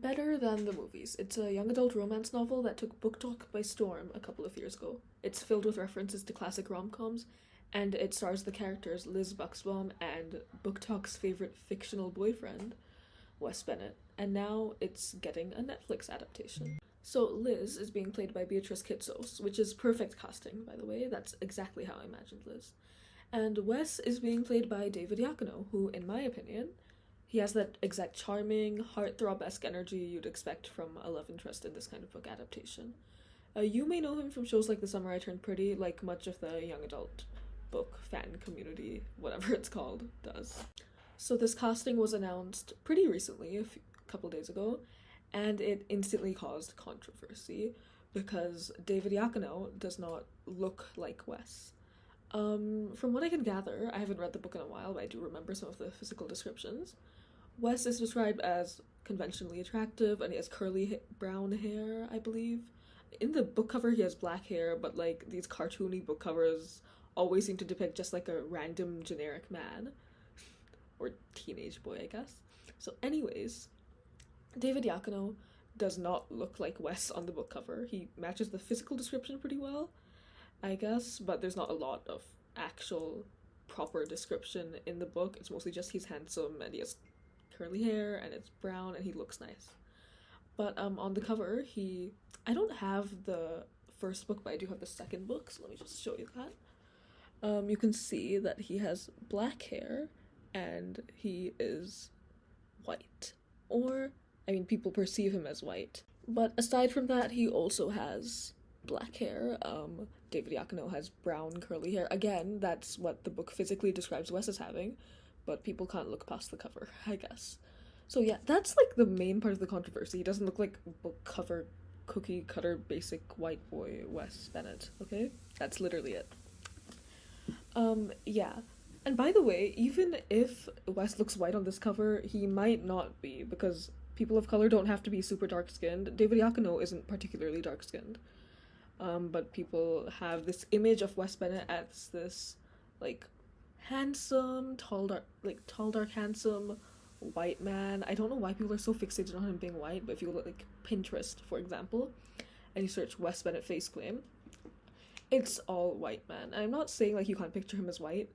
Better than the movies. It's a young adult romance novel that took Book Talk by storm a couple of years ago. It's filled with references to classic rom-coms, and it stars the characters Liz Buxbaum and Book Talk's favorite fictional boyfriend, Wes Bennett, and now it's getting a Netflix adaptation. So Liz is being played by Beatrice Kitsos, which is perfect casting, by the way. That's exactly how I imagined Liz. And Wes is being played by David Iacono, who, in my opinion, he has that exact charming, heartthrob-esque energy you'd expect from a love interest in this kind of book adaptation. You may know him from shows like The Summer I Turned Pretty, like much of the young adult book fan community, whatever it's called, does. So this casting was announced pretty recently, a couple days ago, and it instantly caused controversy because David Iacono does not look like Wes. From what I can gather, I haven't read the book in a while, but I do remember some of the physical descriptions. Wes is described as conventionally attractive, and he has curly brown hair, I believe. In the book cover, he has black hair, but like these cartoony book covers always seem to depict just like a random generic man. Or teenage boy, I guess. So anyways, David Iacono does not look like Wes on the book cover. He matches the physical description pretty well, I guess, but there's not a lot of actual proper description in the book. It's mostly just he's handsome and he has curly hair and it's brown and he looks nice. But on the cover, I don't have the first book, but I do have the second book, so let me just show you that. You can see that he has black hair and he is white. Or, I mean, people perceive him as white. But aside from that, he also has black hair. David Iacono has brown curly hair. Again, that's what the book physically describes Wes as having, but people can't look past the cover, I guess. So yeah, that's like the main part of the controversy. He doesn't look like book cover cookie cutter basic white boy Wes Bennett, okay? That's literally it. Yeah. And by the way, even if Wes looks white on this cover, he might not be, because people of color don't have to be super dark-skinned. David Iacono isn't particularly dark-skinned. But people have this image of Wes Bennett as this, like, handsome, tall, dark, handsome white man. I don't know why people are so fixated on him being white, but if you look like Pinterest, for example, and you search Wes Bennett face claim, it's all white man. And I'm not saying, like, you can't picture him as white,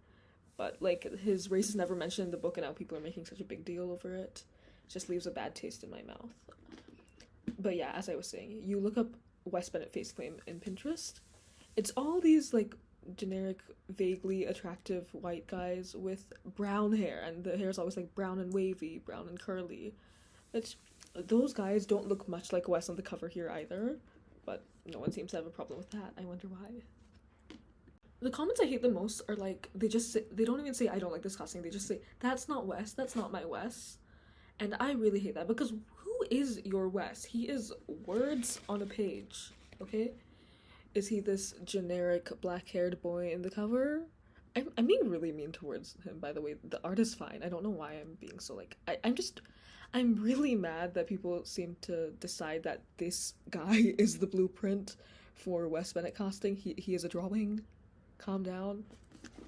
but, like, his race is never mentioned in the book, and now people are making such a big deal over it. It just leaves a bad taste in my mouth. But yeah, as I was saying, you look up Wes Bennett face claim in Pinterest, it's all these, like, generic, vaguely attractive white guys with brown hair, and the hair is always, like, brown and wavy, brown and curly. Those guys don't look much like Wes on the cover here either, but no one seems to have a problem with that. I wonder why. The comments I hate the most are, like, they don't even say, I don't like this casting, they just say, that's not Wes, that's not my Wes. And I really hate that, because who is your Wes? He is words on a page, okay? Is he this generic black-haired boy in the cover? I'm being really mean towards him, by the way. The art is fine. I don't know why I'm being so, like... I'm really mad that people seem to decide that this guy is the blueprint for Wes Bennett casting. He is a drawing. Calm down.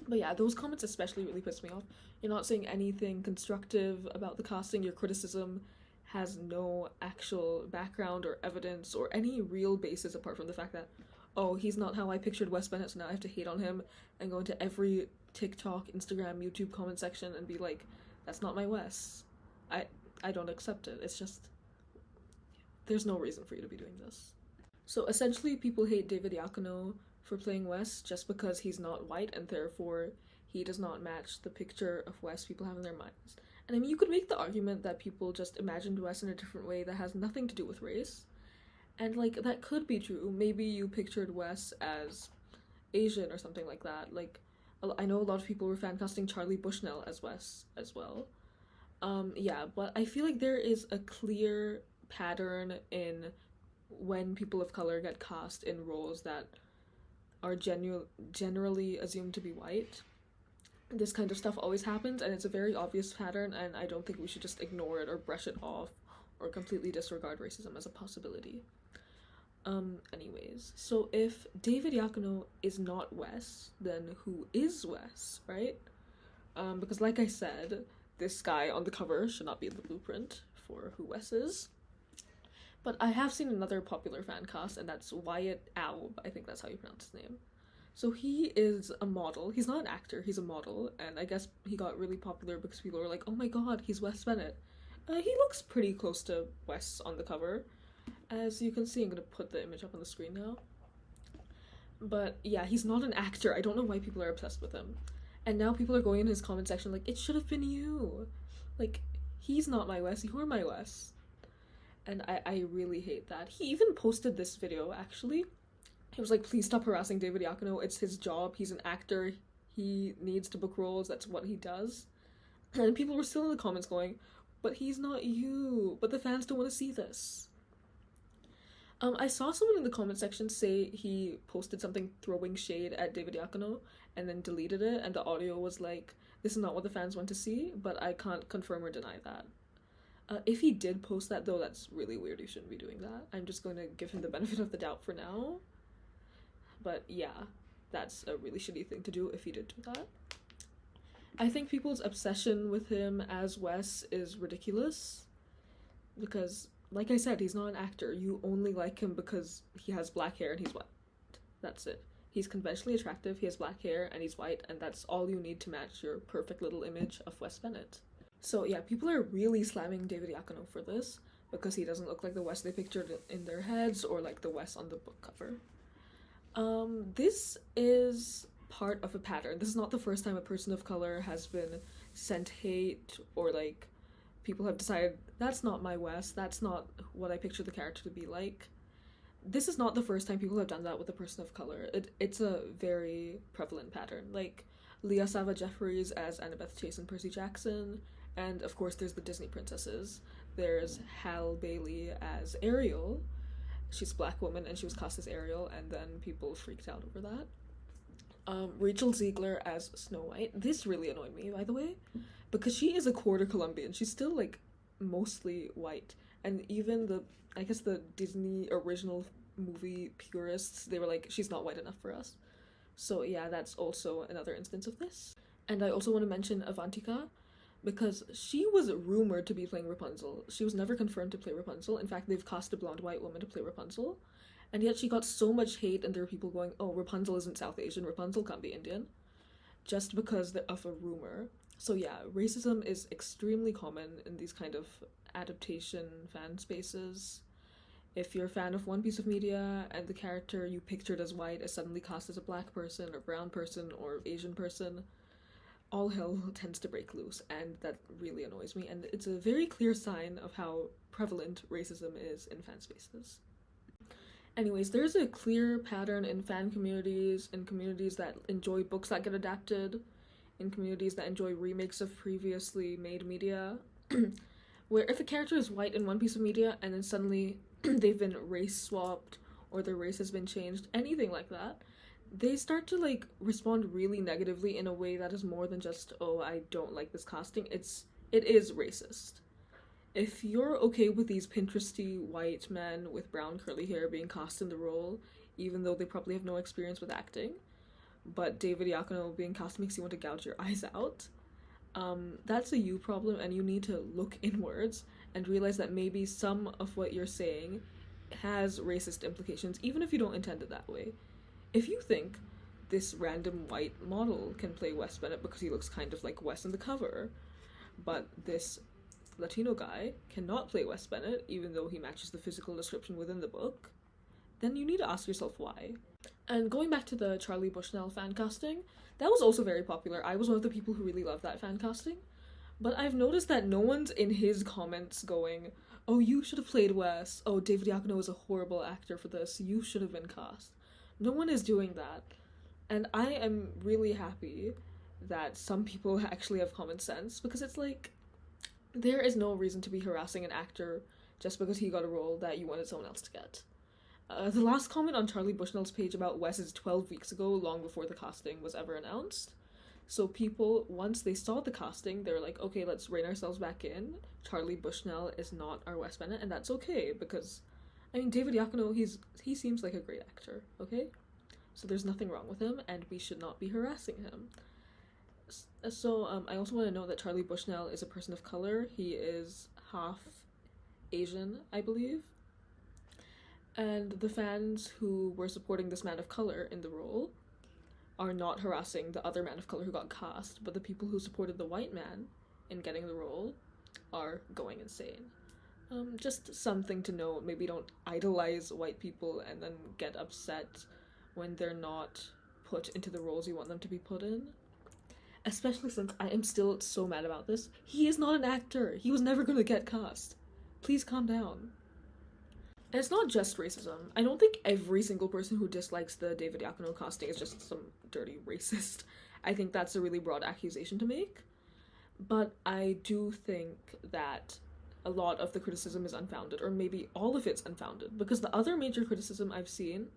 But yeah, those comments especially really piss me off. You're not saying anything constructive about the casting. Your criticism has no actual background or evidence or any real basis apart from the fact that, oh, he's not how I pictured Wes Bennett, so now I have to hate on him and go into every TikTok, Instagram, YouTube comment section and be like, that's not my Wes. I don't accept it. It's just, there's no reason for you to be doing this. So essentially, people hate David Iacono for playing Wes just because he's not white and therefore he does not match the picture of Wes people have in their minds. And I mean, you could make the argument that people just imagined Wes in a different way that has nothing to do with race. And, like, that could be true. Maybe you pictured Wes as Asian or something like that. Like, I know a lot of people were fan casting Charlie Bushnell as Wes as well. Yeah, but I feel like there is a clear pattern in when people of color get cast in roles that are generally assumed to be white. This kind of stuff always happens, and it's a very obvious pattern, and I don't think we should just ignore it or brush it off or completely disregard racism as a possibility. Anyways, so if David Iacono is not Wes, then who is Wes, right? Because like I said, this guy on the cover should not be the blueprint for who Wes is. But I have seen another popular fan cast, and that's Wyatt Alb. I think that's how you pronounce his name. So he is a model. He's not an actor, he's a model, and I guess he got really popular because people were like, oh my god, he's Wes Bennett. He looks pretty close to Wes on the cover. As you can see, I'm gonna put the image up on the screen now. But yeah, he's not an actor. I don't know why people are obsessed with him. And now people are going in his comment section like, it should have been you. Like, he's not my Wes, you're my Wes. And I really hate that. He even posted this video, actually. He was like, please stop harassing David Iacono. It's his job. He's an actor. He needs to book roles. That's what he does. And people were still in the comments going, but he's not you. But the fans don't want to see this. I saw someone in the comment section say he posted something throwing shade at David Iacono and then deleted it, and the audio was like, this is not what the fans want to see, but I can't confirm or deny that. If he did post that, though, that's really weird. He shouldn't be doing that. I'm just going to give him the benefit of the doubt for now. But yeah, that's a really shitty thing to do if he did do that. I think people's obsession with him as Wes is ridiculous. Because, like I said, he's not an actor. You only like him because he has black hair and he's white. That's it. He's conventionally attractive, he has black hair, and he's white, and that's all you need to match your perfect little image of Wes Bennett. So yeah, people are really slamming David Iacono for this, because he doesn't look like the Wes they pictured in their heads, or like the Wes on the book cover. This is part of a pattern. This is not the first time a person of color has been sent hate, or like, people have decided, that's not my Wes, that's not what I picture the character to be like. This is not the first time people have done that with a person of color. It's a very prevalent pattern. Like, Leah Sava Jeffries as Annabeth Chase and Percy Jackson, and of course there's the Disney princesses. There's Halle Bailey as Ariel. She's a black woman and she was cast as Ariel, and then people freaked out over that. Rachel Ziegler as Snow White. This really annoyed me, by the way, because she is a quarter Colombian. She's still, like, mostly white. And even the Disney original movie purists, they were like, she's not white enough for us. So yeah, that's also another instance of this. And I also want to mention Avantika, because she was rumored to be playing Rapunzel. She was never confirmed to play Rapunzel. In fact, they've cast a blonde white woman to play Rapunzel. And yet she got so much hate, and there were people going, oh, Rapunzel isn't South Asian, Rapunzel can't be Indian. Just because of a rumor. So yeah, racism is extremely common in these kind of adaptation fan spaces. If you're a fan of one piece of media and the character you pictured as white is suddenly cast as a black person or brown person or Asian person, all hell tends to break loose, and that really annoys me, and it's a very clear sign of how prevalent racism is in fan spaces. Anyways, there's a clear pattern in fan communities, in communities that enjoy books that get adapted, in communities that enjoy remakes of previously made media, where if a character is white in one piece of media and then suddenly they've been race swapped or their race has been changed, anything like that, they start to like respond really negatively in a way that is more than just, oh, I don't like this casting. It is racist. If you're okay with these Pinteresty white men with brown curly hair being cast in the role, even though they probably have no experience with acting, but David Iacono being cast makes you want to gouge your eyes out, that's a you problem, and you need to look inwards and realize that maybe some of what you're saying has racist implications, even if you don't intend it that way. If you think this random white model can play Wes Bennett because he looks kind of like Wes in the cover, but this Latino guy cannot play Wes Bennett even though he matches the physical description within the book, then you need to ask yourself why. And going back to the Charlie Bushnell fan casting, that was also very popular. I was one of the people who really loved that fan casting, but I've noticed that no one's in his comments going, oh, you should have played Wes, oh, David Iacono is a horrible actor for this, you should have been cast. No one is doing that, and I am really happy that some people actually have common sense, because it's like, there is no reason to be harassing an actor just because he got a role that you wanted someone else to get. The last comment on Charlie Bushnell's page about Wes is 12 weeks ago, long before the casting was ever announced. So people, once they saw the casting, they were like, okay, let's rein ourselves back in. Charlie Bushnell is not our Wes Bennett, and that's okay, because, I mean, David Iacono, he seems like a great actor, okay? So there's nothing wrong with him, and we should not be harassing him. So, I also want to note that Charlie Bushnell is a person of color. He is half Asian, I believe. And the fans who were supporting this man of color in the role are not harassing the other man of color who got cast, but the people who supported the white man in getting the role are going insane. Just something to note. Maybe don't idolize white people and then get upset when they're not put into the roles you want them to be put in. Especially since I am still so mad about this. He is not an actor. He was never gonna get cast. Please calm down. And it's not just racism. I don't think every single person who dislikes the David Iacono casting is just some dirty racist. I think that's a really broad accusation to make. But I do think that a lot of the criticism is unfounded, or maybe all of it's unfounded, because the other major criticism I've seen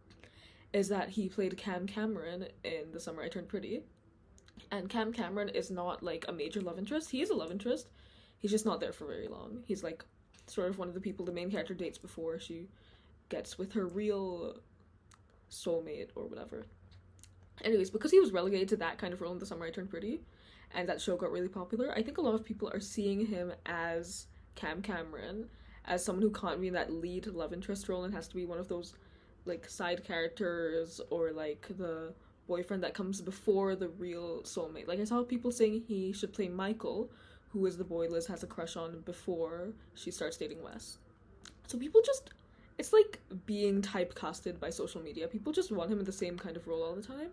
is that he played Cam Cameron in The Summer I Turned Pretty, and Cam Cameron is not like a major love interest. He is a love interest, he's just not there for very long. He's like sort of one of the people the main character dates before she gets with her real soulmate or whatever. Anyways, because he was relegated to that kind of role in The Summer I Turned Pretty, and that show got really popular, I think a lot of people are seeing him as Cam Cameron, as someone who can't be in that lead love interest role and has to be one of those like side characters, or like the boyfriend that comes before the real soulmate. Like I saw people saying he should play Michael, who is the boy Liz has a crush on before she starts dating Wes. So people just, it's like being typecasted by social media. People just want him in the same kind of role all the time.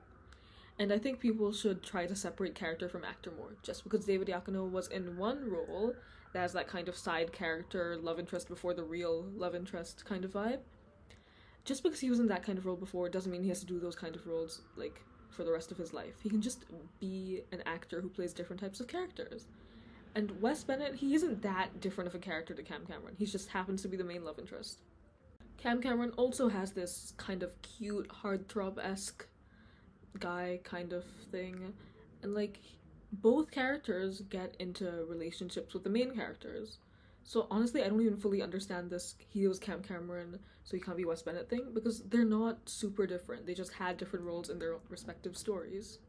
And I think people should try to separate character from actor more. Just because David Iacono was in one role that has that kind of side character, love interest before the real love interest kind of vibe, just because he was in that kind of role before doesn't mean he has to do those kind of roles like for the rest of his life. He can just be an actor who plays different types of characters. And Wes Bennett, he isn't that different of a character to Cam Cameron. He just happens to be the main love interest. Cam Cameron also has this kind of cute, heartthrob-esque guy kind of thing. And like, both characters get into relationships with the main characters. So honestly, I don't even fully understand this he was Cam Cameron, so he can't be Wes Bennett thing, because they're not super different. They just had different roles in their respective stories.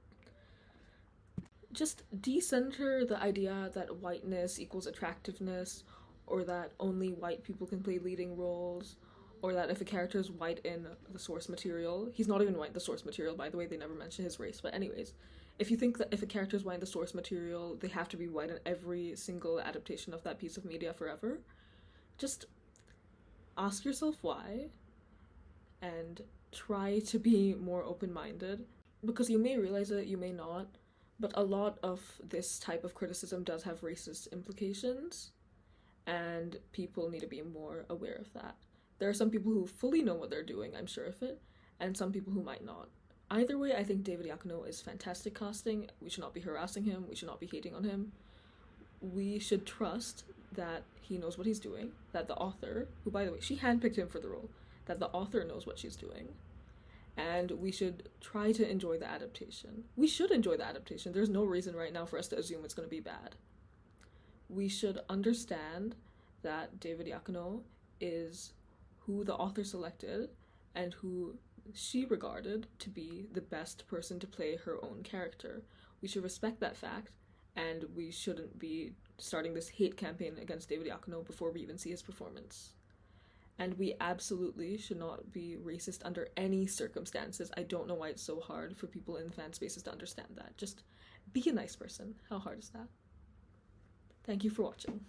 Just decenter the idea that whiteness equals attractiveness, or that only white people can play leading roles, or that if a character is white in the source material, he's not even white in the source material, by the way, they never mention his race, but anyways, if you think that if a character is white in the source material, they have to be white in every single adaptation of that piece of media forever, just ask yourself why, and try to be more open-minded, because you may realize it, you may not, but a lot of this type of criticism does have racist implications, and people need to be more aware of that. There are some people who fully know what they're doing, I'm sure of it, and some people who might not. Either way, I think David Iacono is fantastic casting. We should not be harassing him, we should not be hating on him. We should trust that he knows what he's doing, that the author, who by the way, she handpicked him for the role, that the author knows what she's doing, and we should try to enjoy the adaptation. We should enjoy the adaptation. There's no reason right now for us to assume it's going to be bad. We should understand that David Iacono is who the author selected and who she regarded to be the best person to play her own character. We should respect that fact, and we shouldn't be starting this hate campaign against David Iacono before we even see his performance. And we absolutely should not be racist under any circumstances. I don't know why it's so hard for people in fan spaces to understand that. Just be a nice person. How hard is that? Thank you for watching.